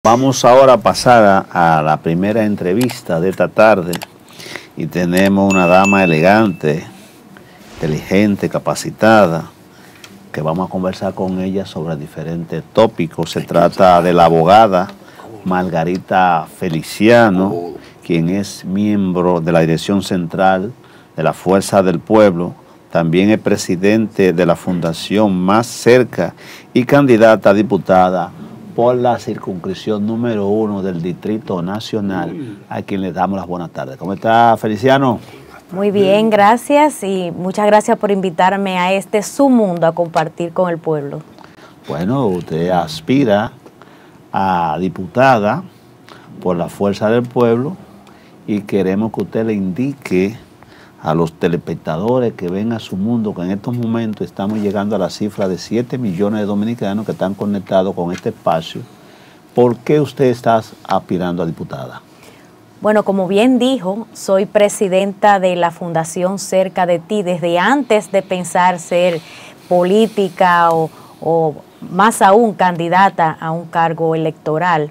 Vamos ahora a pasar a la primera entrevista de esta tarde y tenemos una dama elegante, inteligente, capacitada, que vamos a conversar con ella sobre diferentes tópicos. Se trata de la abogada Margarita Feliciano, quien es miembro de la Dirección Central de la Fuerza del Pueblo, también es presidente de la Fundación Más Cerca y candidata a diputada por la circunscripción número 1 del Distrito Nacional, a quien le damos las buenas tardes. ¿Cómo está, Feliciano? Muy bien, gracias y muchas gracias por invitarme a este su mundo a compartir con el pueblo. Bueno, usted aspira a diputada por la Fuerza del Pueblo y queremos que usted le indique a los telespectadores que ven a su mundo que en estos momentos estamos llegando a la cifra de 7 millones de dominicanos que están conectados con este espacio. ¿Por qué usted está aspirando a diputada? Bueno, como bien dijo, soy presidenta de la Fundación Cerca de Ti desde antes de pensar ser política o más aún candidata a un cargo electoral.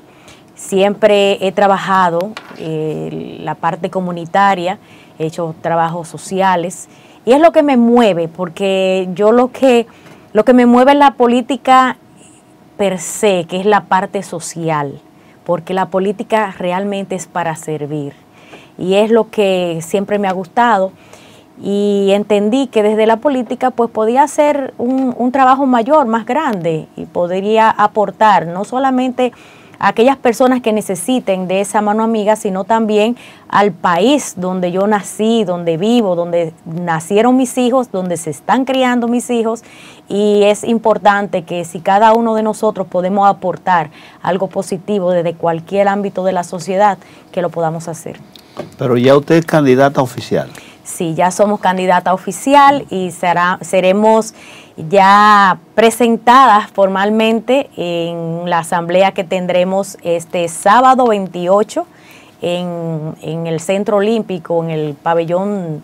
Siempre he trabajado la parte comunitaria, he hecho trabajos sociales y es lo que me mueve, porque yo lo que me mueve es la política per se, que es la parte social, porque la política realmente es para servir y es lo que siempre me ha gustado y entendí que desde la política pues podía hacer un trabajo mayor, más grande y podría aportar no solamente a aquellas personas que necesiten de esa mano amiga, sino también al país donde yo nací, donde vivo, donde nacieron mis hijos, donde se están criando mis hijos, y es importante que si cada uno de nosotros podemos aportar algo positivo desde cualquier ámbito de la sociedad, que lo podamos hacer. Pero ya usted es candidata oficial. Sí, ya somos candidata oficial y seremos ya presentadas formalmente en la asamblea que tendremos este sábado 28 en el Centro Olímpico, en el pabellón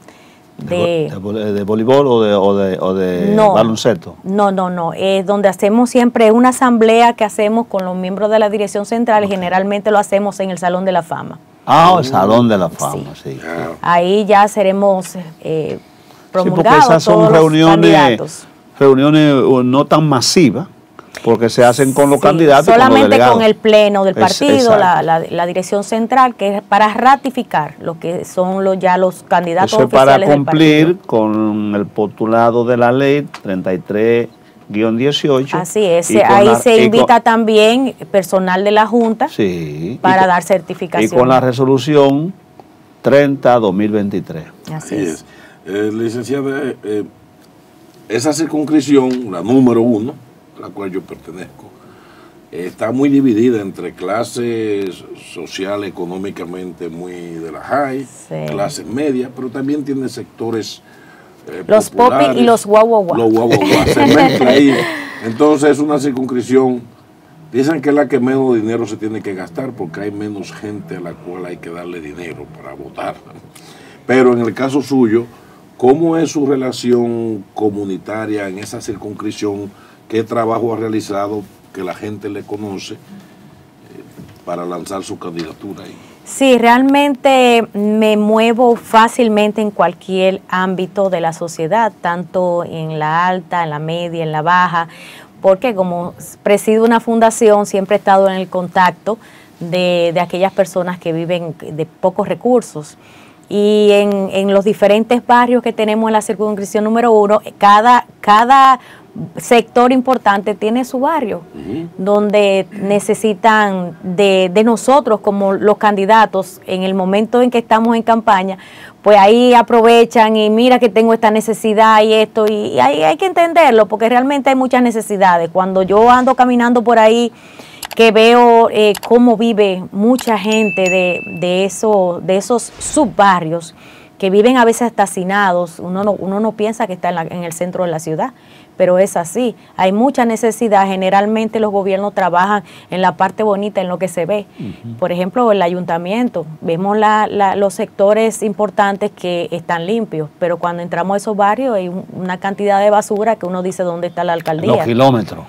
de voleibol o de baloncesto. No, es donde hacemos siempre una asamblea que hacemos con los miembros de la Dirección Central y generalmente lo hacemos en el Salón de la Fama. Ah, el Salón de la Fama, sí. Ahí ya seremos promulgados, porque esas son todos reuniones no tan masivas, porque se hacen con los candidatos solamente y con los con el pleno del partido, la dirección central, que es para ratificar lo que son ya los candidatos oficiales. Eso es para cumplir con el postulado de la ley 33-18. Así es, ahí se invita también personal de la Junta para dar certificación. Y con la resolución 30-2023. Así es. Licenciada, esa circunscripción, la número 1, a la cual yo pertenezco, está muy dividida entre clases sociales, económicamente muy de la high, clases medias, pero también tiene sectores los popis y los guau. Los guau, se mezcla ahí. Entonces es una circunscripción, dicen que es la que menos dinero se tiene que gastar porque hay menos gente a la cual hay que darle dinero para votar. Pero en el caso suyo, ¿cómo es su relación comunitaria en esa circunscripción? ¿Qué trabajo ha realizado que la gente le conoce para lanzar su candidatura ahí? Sí, realmente me muevo fácilmente en cualquier ámbito de la sociedad, tanto en la alta, en la media, en la baja, porque como presido una fundación siempre he estado en el contacto de aquellas personas que viven de pocos recursos. Y en los diferentes barrios que tenemos en la circunscripción número 1, cada sector importante tiene su barrio, donde necesitan de nosotros como los candidatos en el momento en que estamos en campaña, pues ahí aprovechan y mira que tengo esta necesidad y esto, y hay que entenderlo, porque realmente hay muchas necesidades. Cuando yo ando caminando por ahí, que veo cómo vive mucha gente de esos subbarrios, que viven a veces hasta hacinados, uno no piensa que está en el centro de la ciudad, pero es así, hay mucha necesidad. Generalmente los gobiernos trabajan en la parte bonita, en lo que se ve. Por ejemplo, el ayuntamiento, vemos los sectores importantes que están limpios, pero cuando entramos a esos barrios hay una cantidad de basura que uno dice dónde está la alcaldía. Los kilómetros.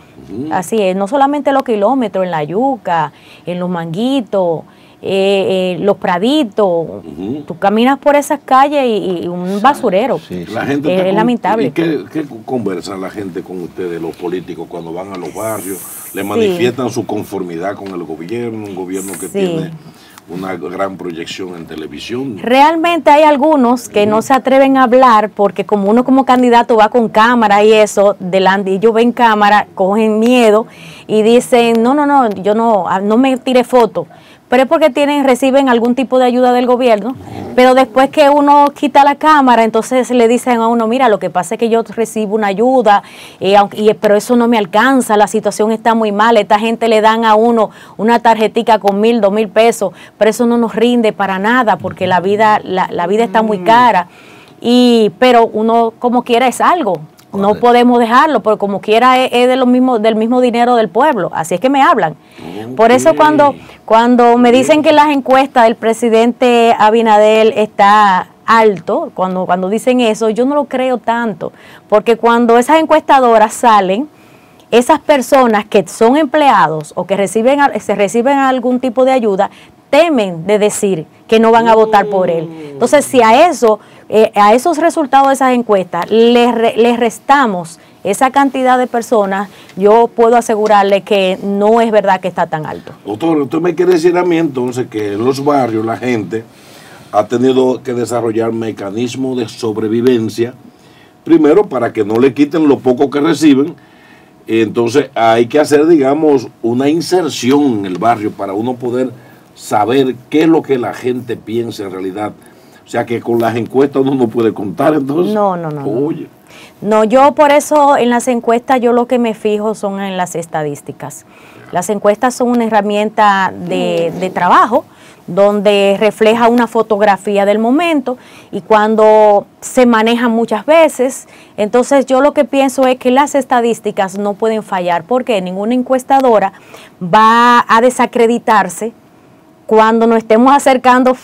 Así es, no solamente los kilómetros, en la yuca, en los manguitos, los praditos, tú caminas por esas calles y un basurero. La gente es lamentable. ¿Y qué conversa la gente con ustedes, los políticos, cuando van a los barrios? ¿Le manifiestan su conformidad con el gobierno? Un gobierno que tiene una gran proyección en televisión. Realmente hay algunos que no se atreven a hablar porque como uno como candidato va con cámara y eso, delante, y ellos ven cámara, cogen miedo y dicen, no, yo no me tire foto. Pero es porque reciben algún tipo de ayuda del gobierno, pero después que uno quita la cámara, entonces le dicen a uno, mira, lo que pasa es que yo recibo una ayuda, pero eso no me alcanza, la situación está muy mal, esta gente le dan a uno una tarjetica con 1,000, 2,000 pesos, pero eso no nos rinde para nada, porque la vida está muy cara, pero uno como quiera es algo. No podemos dejarlo, porque como quiera es del mismo dinero del pueblo. Así es que me hablan. Por eso cuando me dicen que las encuestas del presidente Abinader está alto, cuando dicen eso, yo no lo creo tanto. Porque cuando esas encuestadoras salen, esas personas que son empleados o que reciben algún tipo de ayuda, temen de decir que no van a votar por él. Entonces, si a esos resultados de esas encuestas les restamos esa cantidad de personas, yo puedo asegurarle que no es verdad que está tan alto. Doctor, usted me quiere decir a mí entonces que en los barrios la gente ha tenido que desarrollar mecanismos de sobrevivencia, primero para que no le quiten lo poco que reciben. Entonces hay que hacer, digamos, una inserción en el barrio para uno poder saber qué es lo que la gente piensa en realidad. O sea que con las encuestas uno no puede contar, entonces. No. Oye. No, yo por eso en las encuestas yo lo que me fijo son en las estadísticas. Las encuestas son una herramienta de trabajo donde refleja una fotografía del momento y cuando se manejan muchas veces, entonces yo lo que pienso es que las estadísticas no pueden fallar porque ninguna encuestadora va a desacreditarse cuando nos estemos acercando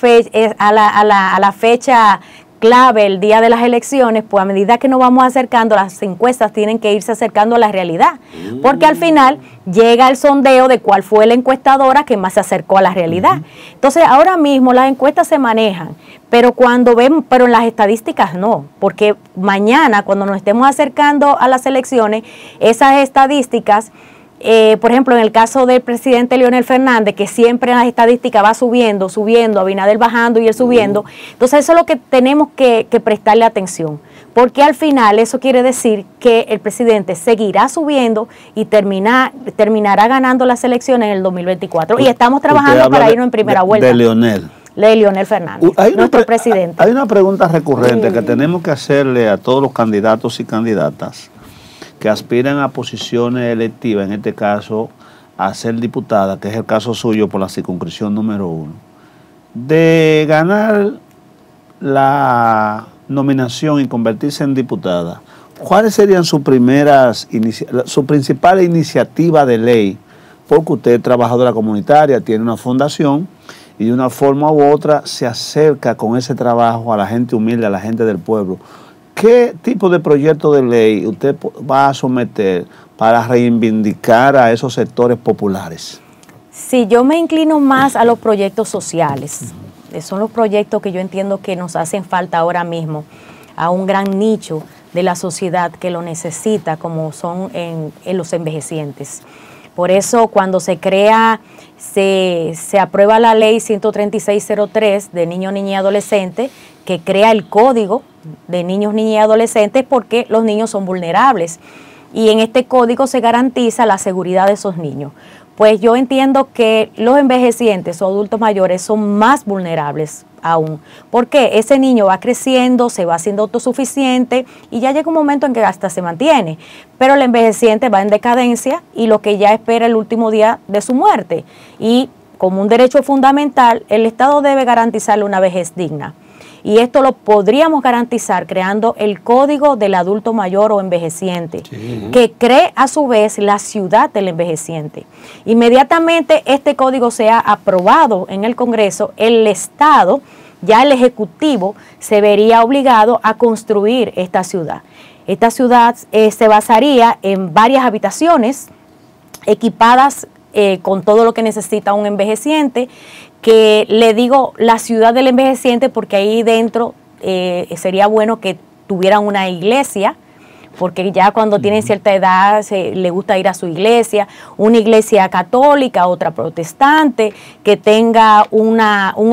a la fecha clave, el día de las elecciones, pues a medida que nos vamos acercando, las encuestas tienen que irse acercando a la realidad, porque al final llega el sondeo de cuál fue la encuestadora que más se acercó a la realidad. Entonces, ahora mismo las encuestas se manejan, pero pero en las estadísticas no, porque mañana, cuando nos estemos acercando a las elecciones, esas estadísticas, por ejemplo, en el caso del presidente Leonel Fernández, que siempre en las estadísticas va subiendo, Abinader bajando y él subiendo, entonces eso es lo que tenemos que prestarle atención, porque al final eso quiere decir que el presidente seguirá subiendo y terminará ganando las elecciones en el 2024. Y estamos trabajando para irnos en primera vuelta. De Leonel Fernández, nuestro presidente. Hay una pregunta recurrente que tenemos que hacerle a todos los candidatos y candidatas que aspiran a posiciones electivas, en este caso a ser diputada, que es el caso suyo por la circunscripción número 1, de ganar la nominación y convertirse en diputada, ¿cuáles serían sus principales iniciativas de ley? Porque usted es trabajadora comunitaria, tiene una fundación y de una forma u otra se acerca con ese trabajo a la gente humilde, a la gente del pueblo. ¿Qué tipo de proyecto de ley usted va a someter para reivindicar a esos sectores populares? Sí, yo me inclino más a los proyectos sociales. Son los proyectos que yo entiendo que nos hacen falta ahora mismo a un gran nicho de la sociedad que lo necesita, como son en los envejecientes. Por eso cuando se aprueba la ley 13603 de niños, niñas y adolescentes, que crea el código de niños, niñas y adolescentes, porque los niños son vulnerables. Y en este código se garantiza la seguridad de esos niños. Pues yo entiendo que los envejecientes o adultos mayores son más vulnerables aún, porque ese niño va creciendo, se va haciendo autosuficiente y ya llega un momento en que hasta se mantiene, pero el envejeciente va en decadencia y lo que ya espera el último día de su muerte. Y como un derecho fundamental, el Estado debe garantizarle una vejez digna. Y esto lo podríamos garantizar creando el Código del Adulto Mayor o Envejeciente, que cree a su vez la ciudad del envejeciente. Inmediatamente este código sea aprobado en el Congreso, el Estado, ya el Ejecutivo, se vería obligado a construir esta ciudad. Esta ciudad se basaría en varias habitaciones equipadas con todo lo que necesita un envejeciente, que le digo la ciudad del envejeciente porque ahí dentro sería bueno que tuvieran una iglesia, porque ya cuando tienen cierta edad le gusta ir a su iglesia, una iglesia católica, otra protestante, que tenga un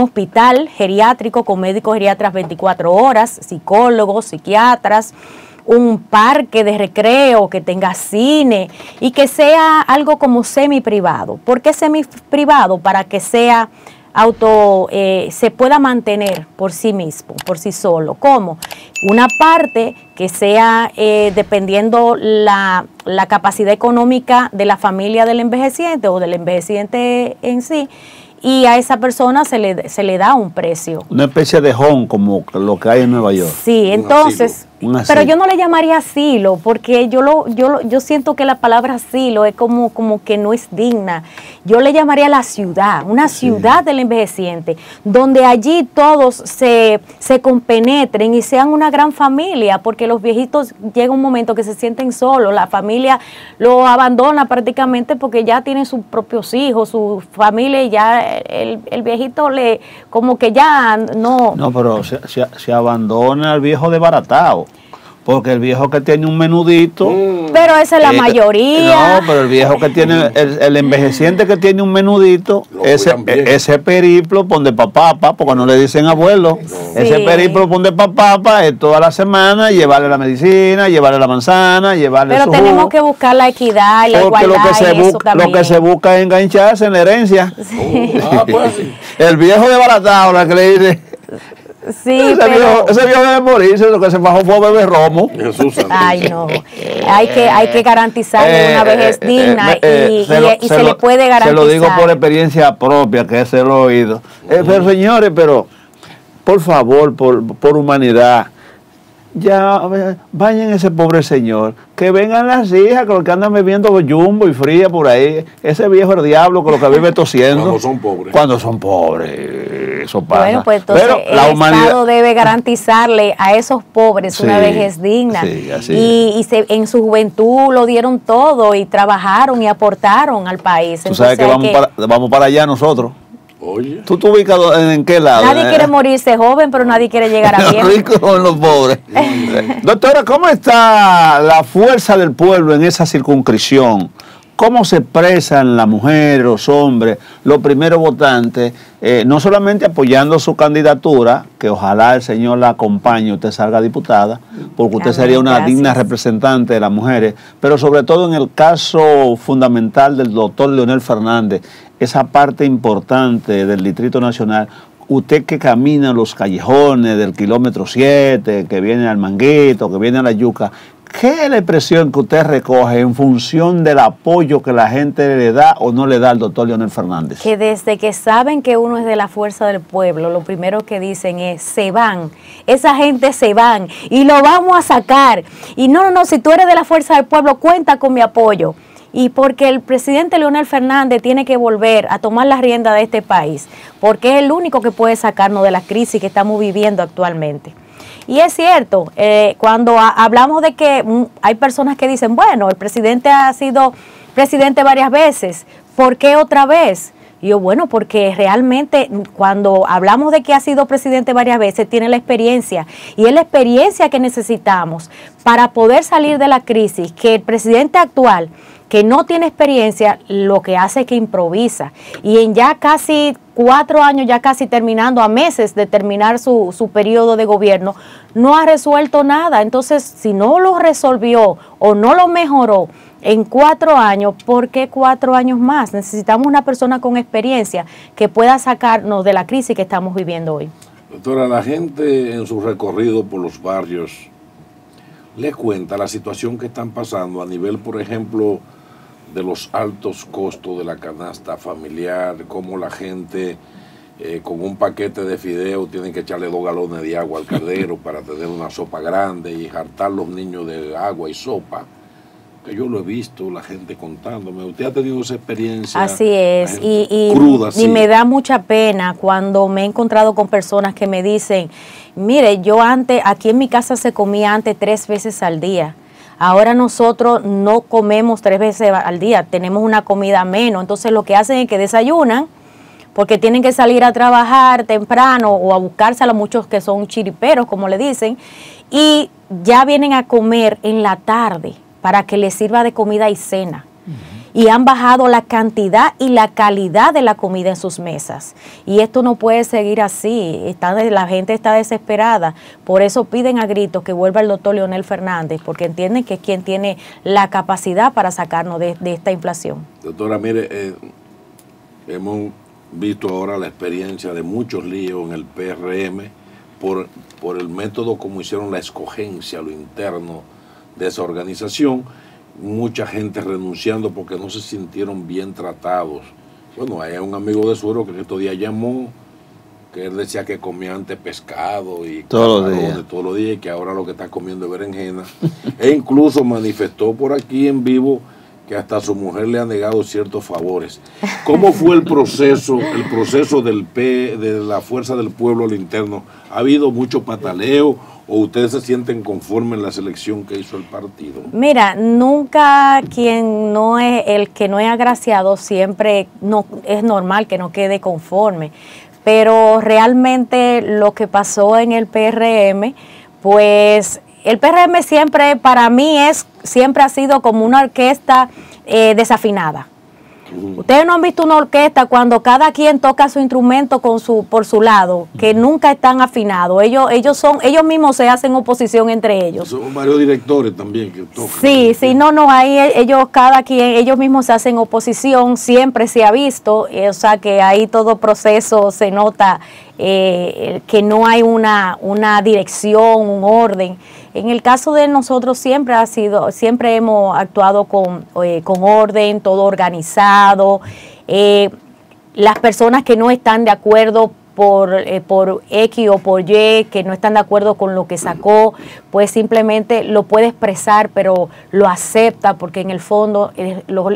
hospital geriátrico con médicos geriatras 24 horas, psicólogos, psiquiatras, un parque de recreo, que tenga cine y que sea algo como semi privado. ¿Por qué semi privado? Para que sea se pueda mantener por sí mismo, por sí solo. ¿Cómo? Una parte que sea dependiendo la capacidad económica de la familia del envejeciente o del envejeciente en sí, y a esa persona se le da un precio. Una especie de home como lo que hay en Nueva York. Sí, entonces, pero yo no le llamaría asilo, porque yo siento que la palabra asilo es como que no es digna. Yo le llamaría la ciudad, una ciudad del envejeciente, donde allí todos se compenetren y sean una gran familia, porque los viejitos llega un momento que se sienten solos, la familia lo abandona prácticamente porque ya tienen sus propios hijos, su familia, y ya el viejito como que ya no... No, pero se abandona al viejo desbaratado. Porque el viejo que tiene un menudito... Pero esa es la mayoría. No, pero el viejo que tiene, el envejeciente que tiene un menudito, ese periplo pone papá, porque no le dicen abuelo. No. Ese periplo pone papá es toda la semana, llevarle la medicina, llevarle la manzana, llevarle pero su tenemos jugo. que buscar la equidad y la porque igualdad. Lo que se busca es engancharse en la herencia. Sí. Pues sí. El viejo desbaratado, la que le dice... Sí, ese viejo debe morirse, lo que se bajó fue beber romo. Ay, no. Hay que garantizarle una vejez digna y se le puede garantizar. Se lo digo por experiencia propia, que se lo he oído. Pero señores, por favor, por humanidad, ya vayan ese pobre señor, que vengan las hijas, que lo que andan bebiendo jumbo y fría por ahí, ese viejo el diablo con lo que vive tosiendo. Cuando son pobres, eso pasa. Bueno, pues entonces Estado debe garantizarle a esos pobres una vejez digna. Sí, así y en su juventud lo dieron todo y trabajaron y aportaron al país. Tú sabes que vamos para allá nosotros. Oye. ¿Tú te ubicas en qué lado? Nadie quiere morirse joven, pero nadie quiere llegar a viejo. Los ricos con los pobres. Doctora, ¿cómo está la fuerza del pueblo en esa circunscripción? ¿Cómo se expresan las mujeres, los hombres, los primeros votantes, no solamente apoyando su candidatura, que ojalá el Señor la acompañe y usted salga diputada, porque usted sería una digna representante de las mujeres, pero sobre todo en el caso fundamental del doctor Leonel Fernández, esa parte importante del Distrito Nacional, usted que camina los callejones del kilómetro 7, que viene al Manguito, que viene a la Yuca, ¿qué es la impresión que usted recoge en función del apoyo que la gente le da o no le da al doctor Leonel Fernández? Que desde que saben que uno es de la fuerza del pueblo, lo primero que dicen es, se van, esa gente se van y lo vamos a sacar. Y no, si tú eres de la fuerza del pueblo, cuenta con mi apoyo. Y porque el presidente Leonel Fernández tiene que volver a tomar la rienda de este país, porque es el único que puede sacarnos de la crisis que estamos viviendo actualmente. Y es cierto, cuando hablamos de que hay personas que dicen, bueno, el presidente ha sido presidente varias veces, ¿por qué otra vez? Y yo, bueno, porque realmente cuando hablamos de que ha sido presidente varias veces, tiene la experiencia, y es la experiencia que necesitamos para poder salir de la crisis, que el presidente actual, que no tiene experiencia, lo que hace es que improvisa. Y en ya casi 4 años, ya casi terminando, a meses de terminar su periodo de gobierno, no ha resuelto nada. Entonces, si no lo resolvió o no lo mejoró en 4 años, ¿por qué 4 años más? Necesitamos una persona con experiencia que pueda sacarnos de la crisis que estamos viviendo hoy. Doctora, la gente en su recorrido por los barrios le cuenta la situación que están pasando a nivel, por ejemplo, de los altos costos de la canasta familiar, cómo la gente con un paquete de fideo tiene que echarle 2 galones de agua al caldero para tener una sopa grande y hartar los niños de agua y sopa. Que yo lo he visto, la gente contándome. ¿Usted ha tenido esa experiencia? Así es, cruda, y me da mucha pena cuando me he encontrado con personas que me dicen, mire, yo antes, aquí en mi casa se comía antes 3 veces al día. Ahora nosotros no comemos 3 veces al día, tenemos una comida menos. Entonces lo que hacen es que desayunan, porque tienen que salir a trabajar temprano o a buscársela, muchos que son chiriperos, como le dicen, y ya vienen a comer en la tarde para que les sirva de comida y cena. Y han bajado la cantidad y la calidad de la comida en sus mesas. Y esto no puede seguir así. La gente está desesperada. Por eso piden a gritos que vuelva el doctor Leonel Fernández, porque entienden que es quien tiene la capacidad para sacarnos de esta inflación. Doctora, mire, hemos visto ahora la experiencia de muchos líos en el PRM por el método como hicieron la escogencia a lo interno de esa organización. Mucha gente renunciando porque no se sintieron bien tratados. Bueno, hay un amigo de Suero que estos días llamó, que él decía que comía antes pescado y todos los días, y que ahora lo que está comiendo es berenjena. E incluso manifestó por aquí en vivo que hasta su mujer le ha negado ciertos favores. ¿Cómo fue el proceso de la Fuerza del Pueblo al interno? ¿Ha habido mucho pataleo o ustedes se sienten conformes en la selección que hizo el partido? Mira, nunca el que no es agraciado siempre no es normal que no quede conforme. Pero realmente lo que pasó en el PRM, pues el PRM siempre, para mí, siempre ha sido como una orquesta desafinada. Ustedes no han visto una orquesta cuando cada quien toca su instrumento por su lado, que nunca están afinados. Ellos mismos se hacen oposición entre ellos. Son varios directores también que tocan. Sí, ahí ellos mismos se hacen oposición, siempre se ha visto, o sea que ahí todo proceso se nota que no hay una dirección, un orden. En el caso de nosotros siempre hemos actuado con orden, todo organizado. Las personas que no están de acuerdo por X o por Y, que no están de acuerdo con lo que sacó, pues simplemente lo puede expresar, pero lo acepta, porque en el fondo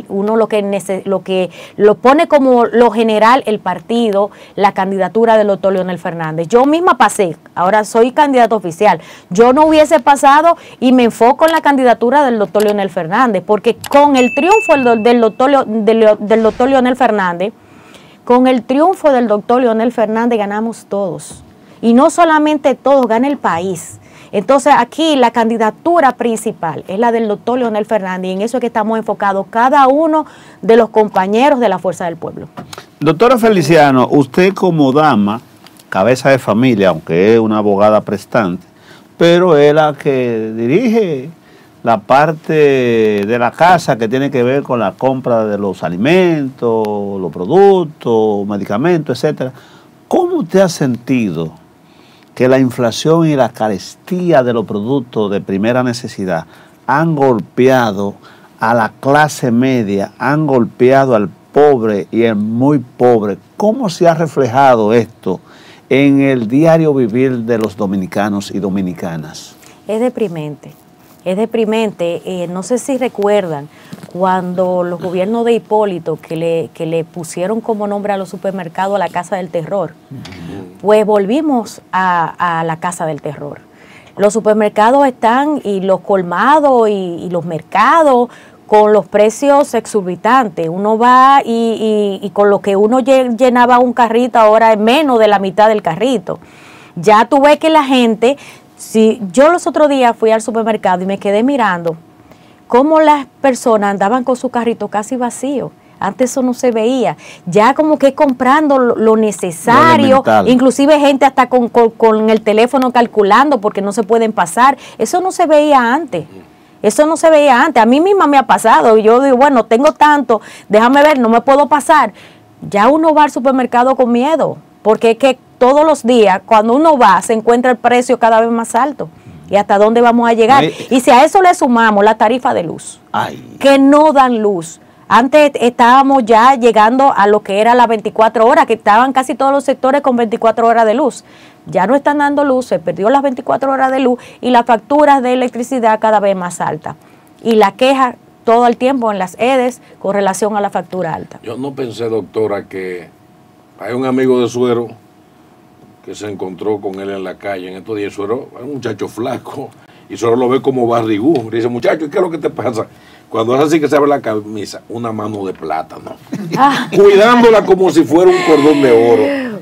uno lo que lo pone como lo general el partido, la candidatura del doctor Leonel Fernández. Yo misma pasé, ahora soy candidato oficial. Yo no hubiese pasado y me enfoco en la candidatura del doctor Leonel Fernández, porque con el triunfo del doctor Leonel Fernández, con el triunfo del doctor Leonel Fernández ganamos todos. Y no solamente todos, gana el país. Entonces aquí la candidatura principal es la del doctor Leonel Fernández, y en eso es que estamos enfocados cada uno de los compañeros de la Fuerza del Pueblo. Doctora Feliciano, usted como dama, cabeza de familia, aunque es una abogada prestante, pero es la que dirige la parte de la casa que tiene que ver con la compra de los alimentos, los productos, medicamentos, etcétera. ¿Cómo usted ha sentido que la inflación y la carestía de los productos de primera necesidad han golpeado a la clase media, han golpeado al pobre y al muy pobre? ¿Cómo se ha reflejado esto en el diario vivir de los dominicanos y dominicanas? Es deprimente. Es deprimente. No sé si recuerdan cuando los gobiernos de Hipólito que le pusieron como nombre a los supermercados la Casa del Terror. Pues volvimos a la Casa del Terror. Los supermercados están, y los colmados y los mercados, con los precios exorbitantes. Uno va y con lo que uno llenaba un carrito ahora es menos de la mitad del carrito. Ya tú ves que la gente... Si yo los otros días fui al supermercado y me quedé mirando cómo las personas andaban con su carrito casi vacío. Antes eso no se veía. Ya como que comprando lo necesario, inclusive gente hasta con el teléfono calculando porque no se pueden pasar. Eso no se veía antes. Eso no se veía antes. A mí misma me ha pasado. Yo digo, bueno, tengo tanto, déjame ver, no me puedo pasar. Ya uno va al supermercado con miedo, porque es que todos los días, cuando uno va, se encuentra el precio cada vez más alto. ¿Y hasta dónde vamos a llegar? Y si a eso le sumamos la tarifa de luz, que no dan luz. Antes estábamos ya llegando a lo que era las 24 horas, que estaban casi todos los sectores con 24 horas de luz. Ya no están dando luz, se perdió las 24 horas de luz y las facturas de electricidad cada vez más altas. Y la queja todo el tiempo en las EDES con relación a la factura alta. Yo no pensé, doctora, que hay un amigo de Suero que se encontró con él en la calle en estos días. Suero es un muchacho flaco y solo lo ve como barrigú. Le dice, muchacho, ¿qué es lo que te pasa? Cuando es así que se abre la camisa, una mano de plátano, cuidándola como si fuera un cordón de oro.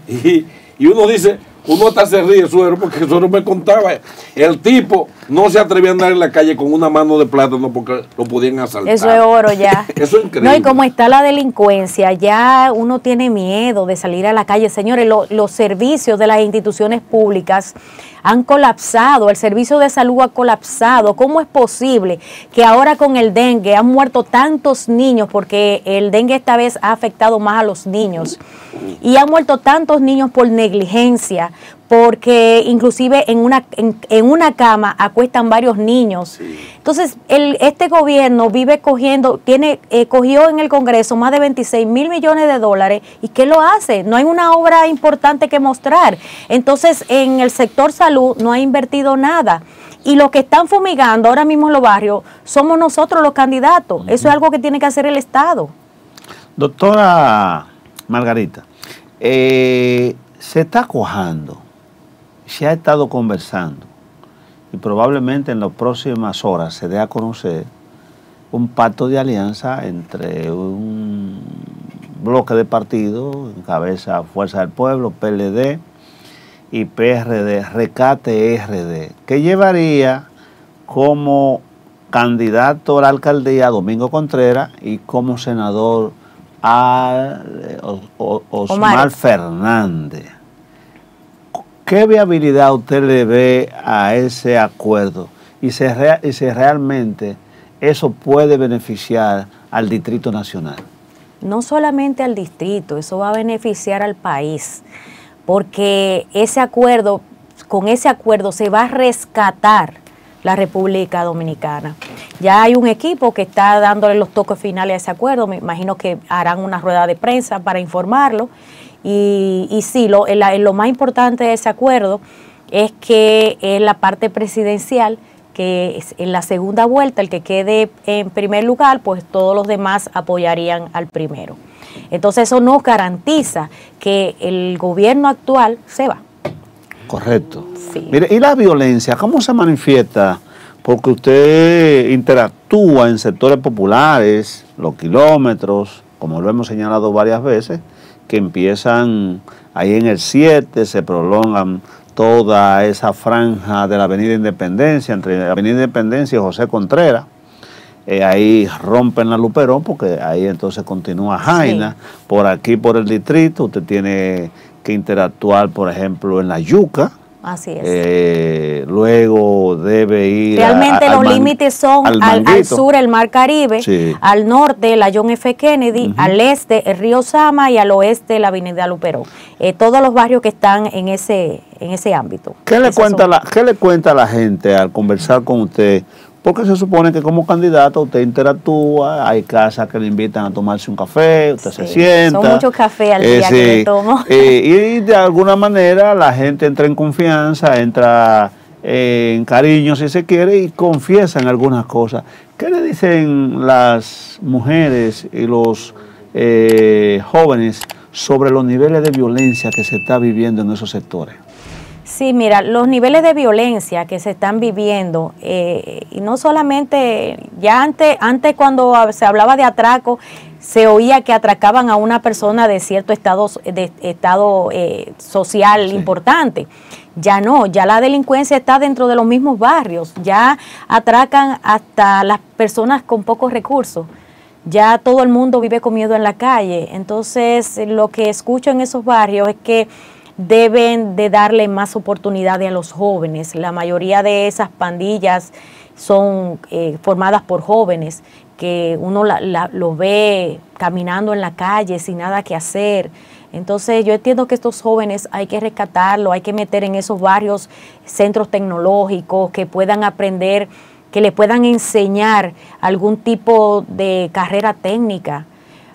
Y uno dice, uno hasta se ríe, suero, porque Suero me contaba, el tipo no se atrevía a andar en la calle con una mano de plátano porque lo podían asaltar. Eso es oro ya. Eso es increíble. No, y como está la delincuencia, ya uno tiene miedo de salir a la calle. Señores, los servicios de las instituciones públicas han colapsado, el servicio de salud ha colapsado. ¿Cómo es posible que ahora con el dengue han muerto tantos niños? Porque el dengue esta vez ha afectado más a los niños. Y han muerto tantos niños por negligencia, porque inclusive en una cama acuestan varios niños. Sí. Entonces, este gobierno vive cogió en el Congreso más de 26,000 millones de dólares. ¿Y qué lo hace? No hay una obra importante que mostrar. Entonces, en el sector salud no ha invertido nada. Y los que están fumigando ahora mismo en los barrios somos nosotros los candidatos. Eso es algo que tiene que hacer el Estado. Doctora Margarita, se está cuajando, se ha estado conversando y probablemente en las próximas horas se dé a conocer un pacto de alianza entre un bloque de partidos, encabeza Fuerza del Pueblo, PLD y PRD, Rescate RD, que llevaría como candidato a la alcaldía a Domingo Contreras y como senador a Osmar Fernández. ¿Qué viabilidad usted le ve a ese acuerdo? Y si realmente eso puede beneficiar al Distrito Nacional. No solamente al distrito, eso va a beneficiar al país, porque con ese acuerdo se va a rescatar la República Dominicana. Ya hay un equipo que está dándole los toques finales a ese acuerdo, me imagino que harán una rueda de prensa para informarlo, y sí, lo más importante de ese acuerdo es que es la parte presidencial, que es en la segunda vuelta, el que quede en primer lugar, pues todos los demás apoyarían al primero. Entonces eso nos garantiza que el gobierno actual se va. Correcto. Sí. Mire, ¿y la violencia cómo se manifiesta? Porque usted interactúa en sectores populares, los kilómetros, como lo hemos señalado varias veces, que empiezan ahí en el 7, se prolongan toda esa franja de la Avenida Independencia, entre la Avenida Independencia y José Contreras. Ahí rompen la Luperón, porque ahí entonces continúa Jaina. Sí. Por aquí, por el distrito, usted tiene que interactuar, por ejemplo, en La Yuca. Así es. Luego debe ir realmente los límites son al sur el Mar Caribe, sí, al norte la John F. Kennedy, al este el río Sama y al oeste la Avenida Luperón. Todos los barrios que están en ese ámbito. ¿Qué le cuenta la gente al conversar con usted? Porque se supone que como candidato usted interactúa, hay casas que le invitan a tomarse un café, usted se sienta. Son muchos cafés al día que le tomo. Y de alguna manera la gente entra en confianza, entra en cariño si se quiere y confiesa en algunas cosas. ¿Qué le dicen las mujeres y los jóvenes sobre los niveles de violencia que se está viviendo en esos sectores? Sí, mira, los niveles de violencia que se están viviendo, y no solamente, ya antes cuando se hablaba de atraco, se oía que atracaban a una persona de cierto estado social, sí, importante. Ya no, ya la delincuencia está dentro de los mismos barrios, ya atracan hasta las personas con pocos recursos. Ya todo el mundo vive con miedo en la calle. Entonces, lo que escucho en esos barrios es que deben de darle más oportunidades a los jóvenes. La mayoría de esas pandillas son formadas por jóvenes que uno los ve caminando en la calle sin nada que hacer. Entonces yo entiendo que estos jóvenes hay que rescatarlos, hay que meter en esos barrios centros tecnológicos que puedan aprender, que le puedan enseñar algún tipo de carrera técnica.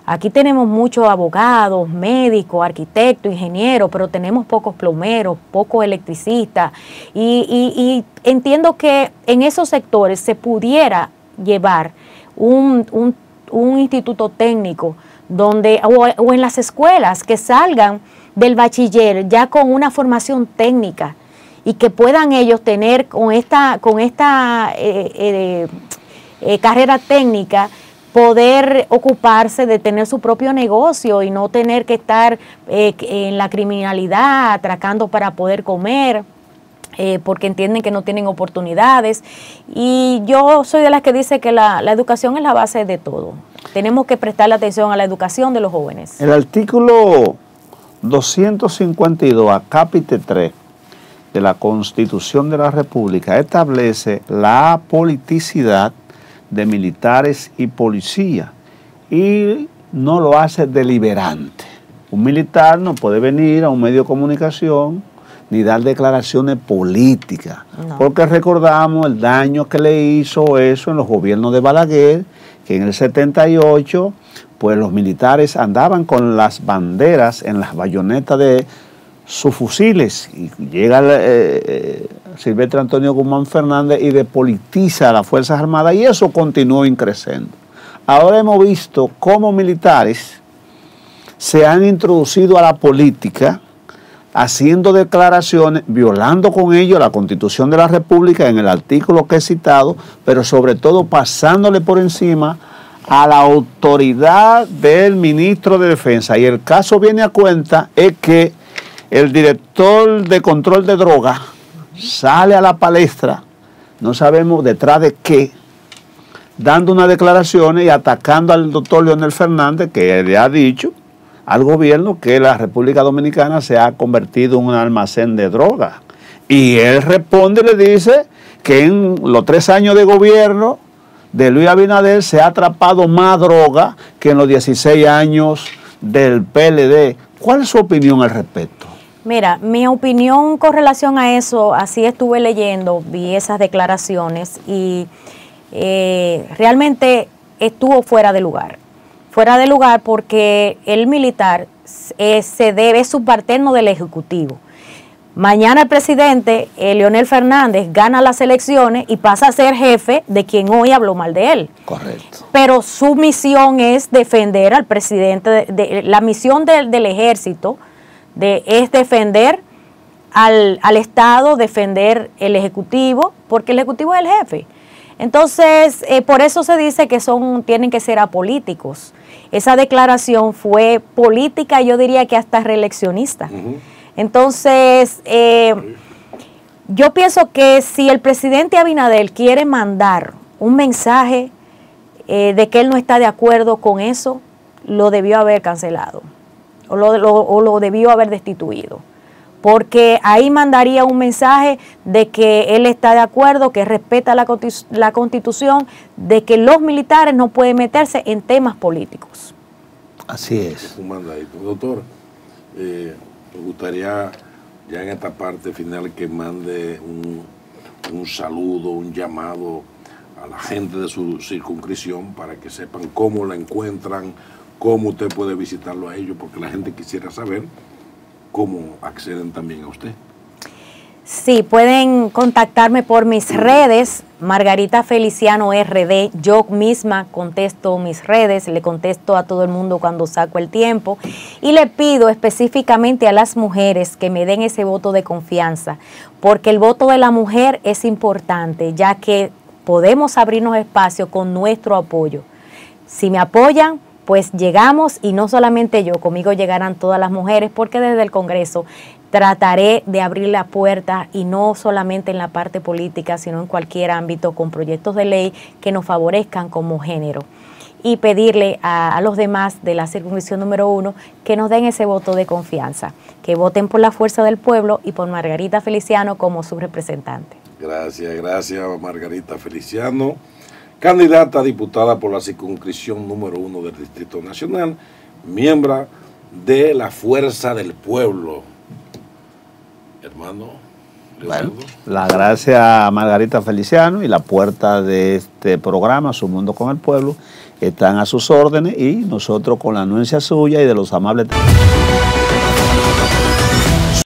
Aquí tenemos muchos abogados, médicos, arquitectos, ingenieros, pero tenemos pocos plomeros, pocos electricistas. Y entiendo que en esos sectores se pudiera llevar un instituto técnico donde o en las escuelas que salgan del bachiller ya con una formación técnica y que puedan ellos tener con esta carrera técnica, poder ocuparse de tener su propio negocio y no tener que estar en la criminalidad, atracando para poder comer, porque entienden que no tienen oportunidades. Y yo soy de las que dice que la educación es la base de todo. Tenemos que prestarle atención a la educación de los jóvenes. El artículo 252, acápite 3 de la Constitución de la República establece la politicidad de militares y policía y no lo hace deliberante. Un militar no puede venir a un medio de comunicación ni dar declaraciones políticas, porque recordamos el daño que le hizo eso en los gobiernos de Balaguer, que en el 78 pues los militares andaban con las banderas en las bayonetas de sus fusiles, y llega Silvestre Antonio Guzmán Fernández y depolitiza a las Fuerzas Armadas, y eso continuó increciendo. Ahora hemos visto cómo militares se han introducido a la política, haciendo declaraciones, violando con ello la Constitución de la República en el artículo que he citado, pero sobre todo pasándole por encima a la autoridad del ministro de Defensa. Y el caso viene a cuenta es que el director de control de drogas sale a la palestra, no sabemos detrás de qué, dando unas declaraciones y atacando al doctor Leonel Fernández, que le ha dicho al gobierno que la República Dominicana se ha convertido en un almacén de drogas. Y él responde y le dice que en los 3 años de gobierno de Luis Abinader se ha atrapado más droga que en los 16 años del PLD. ¿Cuál es su opinión al respecto? Mira, mi opinión con relación a eso, así estuve leyendo, vi esas declaraciones y realmente estuvo fuera de lugar. Fuera de lugar porque el militar es subalterno del Ejecutivo. Mañana el presidente, Leonel Fernández, gana las elecciones y pasa a ser jefe de quien hoy habló mal de él. Correcto. Pero su misión es defender al presidente, la misión del ejército es defender al Estado, defender el Ejecutivo, porque el Ejecutivo es el jefe. Entonces, por eso se dice que tienen que ser apolíticos. Esa declaración fue política, yo diría que hasta reeleccionista. Entonces, yo pienso que si el presidente Abinader quiere mandar un mensaje de que él no está de acuerdo con eso, lo debió haber cancelado o lo debió haber destituido. Porque ahí mandaría un mensaje de que él está de acuerdo, que respeta la Constitución, de que los militares no pueden meterse en temas políticos. Así es. Doctor, me gustaría ya en esta parte final que mande un saludo, un llamado a la gente de su circunscripción para que sepan cómo la encuentran, cómo usted puede visitarlo a ellos, porque la gente quisiera saber cómo acceden también a usted. Sí, pueden contactarme por mis redes, Margarita Feliciano RD. Yo misma contesto mis redes, le contesto a todo el mundo cuando saco el tiempo y le pido específicamente a las mujeres que me den ese voto de confianza, porque el voto de la mujer es importante, ya que podemos abrirnos espacio con nuestro apoyo. Si me apoyan, pues llegamos, y no solamente yo, conmigo llegarán todas las mujeres, porque desde el Congreso trataré de abrir la puerta, y no solamente en la parte política, sino en cualquier ámbito, con proyectos de ley que nos favorezcan como género. Y pedirle a los demás de la circunscripción número 1 que nos den ese voto de confianza, que voten por la fuerza del pueblo y por Margarita Feliciano como su representante. Gracias Margarita Feliciano, candidata a diputada por la circunscripción número 1 del Distrito Nacional, miembro de la Fuerza del Pueblo. Hermano Leonardo. Bueno, las gracias a Margarita Feliciano, y la puerta de este programa, Su Mundo con el Pueblo, están a sus órdenes, y nosotros con la anuencia suya y de los amables...